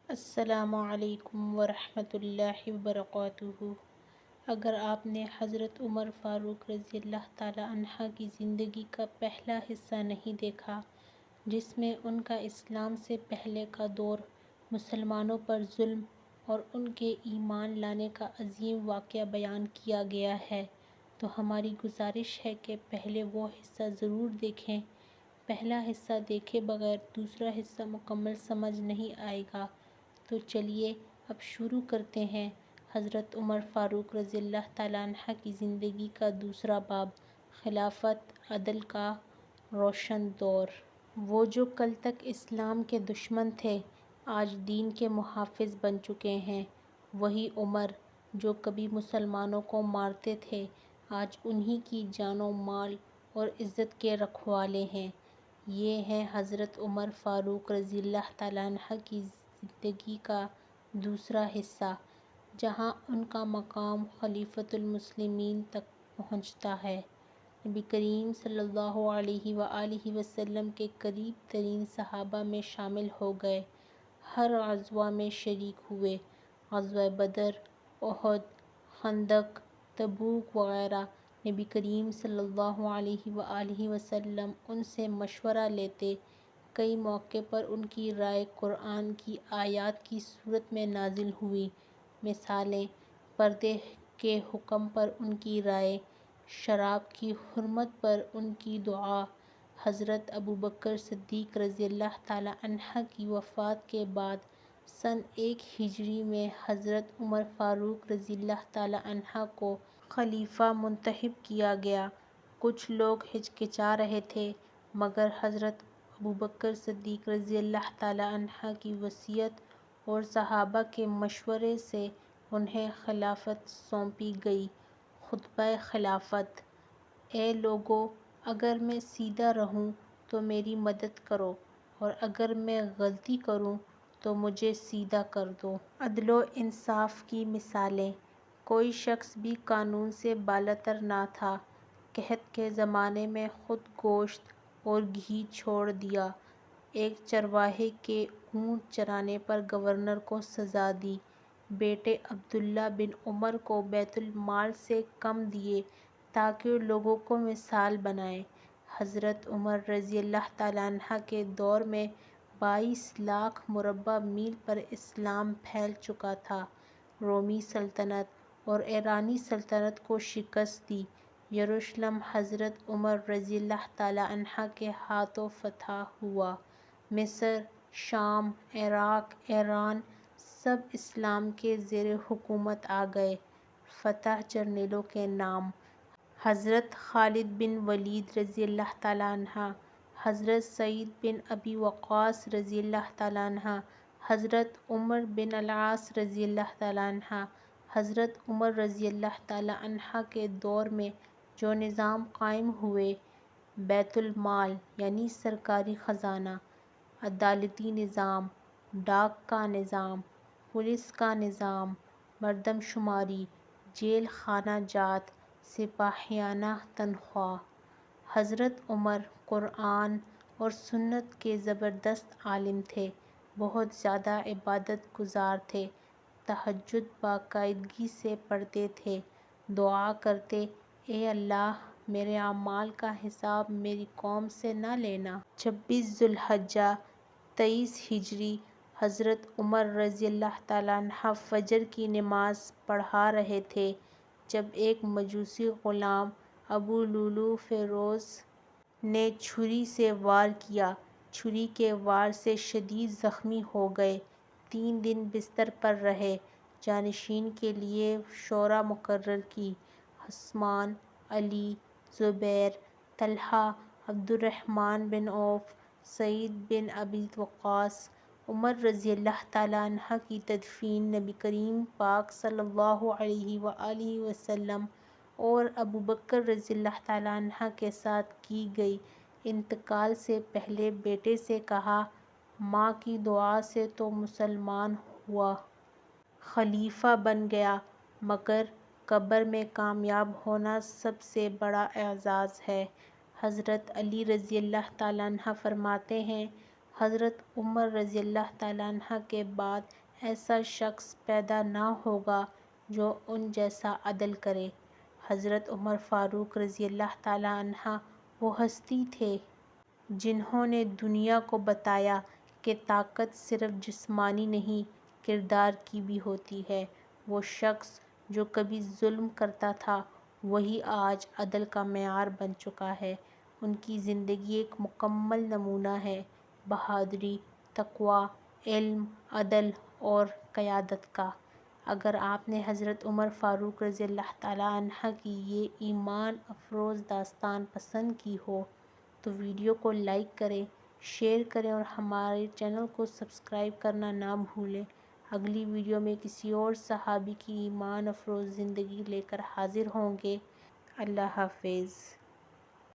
السلام علیکم ورحمۃ اللہ وبرکاتہ۔ اگر آپ نے حضرت عمر فاروق رضی اللہ تعالی عنہ کی زندگی کا پہلا حصہ نہیں دیکھا، جس میں ان کا اسلام سے پہلے کا دور، مسلمانوں پر ظلم اور ان کے ایمان لانے کا عظیم واقعہ بیان کیا گیا ہے، تو ہماری گزارش ہے کہ پہلے وہ حصہ ضرور دیکھیں۔ پہلا حصہ دیکھے بغیر دوسرا حصہ مکمل سمجھ نہیں آئے گا۔ تو چلیے اب شروع کرتے ہیں۔ حضرت عمر فاروق رضی اللہ تعالیٰ عنہ کی زندگی کا دوسرا باب، خلافت عدل کا روشن دور۔ وہ جو کل تک اسلام کے دشمن تھے، آج دین کے محافظ بن چکے ہیں۔ وہی عمر جو کبھی مسلمانوں کو مارتے تھے، آج انہی کی جان و مال اور عزت کے رکھوالے ہیں۔ یہ ہے حضرت عمر فاروق رضی اللہ تعالیٰ عنہ کی زندگی کا دوسرا حصہ، جہاں ان کا مقام خلیفۃ المسلمین تک پہنچتا ہے۔ نبی کریم صلی اللہ علیہ وآلہ وسلم کے قریب ترین صحابہ میں شامل ہو گئے، ہر غزوہ میں شریک ہوئے، غزوہ بدر، احد، خندق، تبوک وغیرہ۔ نبی کریم صلی اللہ علیہ وآلہ وسلم ان سے مشورہ لیتے، کئی موقع پر ان کی رائے قرآن کی آیات کی صورت میں نازل ہوئی۔ مثالیں: پردے کے حکم پر ان کی رائے، شراب کی حرمت پر ان کی دعا۔ حضرت ابوبکر صدیق رضی اللہ تعالیٰ عنہ کی وفات کے بعد سنہ 1 ہجری میں حضرت عمر فاروق رضی اللہ تعالیٰ عنہ کو خلیفہ منتخب کیا گیا۔ کچھ لوگ ہچکچا رہے تھے، مگر حضرت ابوبکر صدیق رضی اللہ تعالیٰ عنہ کی وصیت اور صحابہ کے مشورے سے انہیں خلافت سونپی گئی۔ خطبہ خلافت: اے لوگو، اگر میں سیدھا رہوں تو میری مدد کرو، اور اگر میں غلطی کروں تو مجھے سیدھا کر دو۔ عدل و انصاف کی مثالیں: کوئی شخص بھی قانون سے بالاتر نہ تھا۔ قحط کے زمانے میں خود گوشت اور گھی چھوڑ دیا۔ ایک چرواہے کے اونٹ چرانے پر گورنر کو سزا دی۔ بیٹے عبداللہ بن عمر کو بیت المال سے کم دیے تاکہ لوگوں کو مثال بنائے۔ حضرت عمر رضی اللہ تعالیٰ عنہ کے دور میں 22 لاکھ مربع میل پر اسلام پھیل چکا تھا۔ رومی سلطنت اور ایرانی سلطنت کو شکست دی۔ یروشلم حضرت عمر رضی اللہ تعالیٰ عنہ کے ہاتھوں فتح ہوا۔ مصر، شام، عراق، ایران سب اسلام کے زیر حکومت آ گئے۔ فتح جرنیلوں کے نام: حضرت خالد بن ولید رضی اللہ تعالیٰ عنہ، حضرت سعید بن ابی وقاص رضی اللہ تعالیٰ عنہ، حضرت عمر بن العاص رضی اللہ تعالیٰ عنہ۔ حضرت عمر رضی اللہ تعالیٰ عنہ کے دور میں جو نظام قائم ہوئے، بیت المال یعنی سرکاری خزانہ، عدالتی نظام، ڈاک کا نظام، پولیس کا نظام، مردم شماری، جیل خانہ جات، سپاہیانہ تنخواہ۔ حضرت عمر قرآن اور سنت کے زبردست عالم تھے، بہت زیادہ عبادت گزار تھے، تہجد باقاعدگی سے پڑھتے تھے، دعا کرتے، اے اللہ میرے اعمال کا حساب میری قوم سے نہ لینا۔ 26 ذو الحجہ 23 ہجری حضرت عمر رضی اللہ تعالیٰ عنہ فجر کی نماز پڑھا رہے تھے، جب ایک مجوسی غلام ابو لؤلؤ فیروز نے چھری سے وار کیا۔ چھری کے وار سے شدید زخمی ہو گئے۔ 3 دن بستر پر رہے۔ جانشین کے لیے شورا مقرر کی۔ عثمان، علی، زبیر، طلحہ، عبد الرحمن بن عوف، سعید بن ابی وقاص۔ عمر رضی اللہ تعالیٰ عنہ کی تدفین نبی کریم پاک صلی اللہ علیہ وآلہ وسلم اور ابوبکر رضی اللہ تعالیٰ عنہ کے ساتھ کی گئی۔ انتقال سے پہلے بیٹے سے کہا، ماں کی دعا سے تو مسلمان ہوا، خلیفہ بن گیا، مگر قبر میں کامیاب ہونا سب سے بڑا اعزاز ہے۔ حضرت علی رضی اللہ تعالیٰ عنہ فرماتے ہیں، حضرت عمر رضی اللہ تعالیٰ عنہ کے بعد ایسا شخص پیدا نہ ہوگا جو ان جیسا عدل کرے۔ حضرت عمر فاروق رضی اللہ تعالیٰ عنہ وہ ہستی تھے جنہوں نے دنیا کو بتایا کہ طاقت صرف جسمانی نہیں، کردار کی بھی ہوتی ہے۔ وہ شخص جو کبھی ظلم کرتا تھا وہی آج عدل کا معیار بن چکا ہے۔ ان کی زندگی ایک مکمل نمونہ ہے بہادری، تقویٰ، علم، عدل اور قیادت کا۔ اگر آپ نے حضرت عمر فاروق رضی اللہ تعالیٰ عنہ کی یہ ایمان افروز داستان پسند کی ہو تو ویڈیو کو لائک کریں، شیئر کریں اور ہمارے چینل کو سبسکرائب کرنا نہ بھولیں۔ اگلی ویڈیو میں کسی اور صحابی کی ایمان افروز زندگی لے کر حاضر ہوں گے۔ اللہ حافظ۔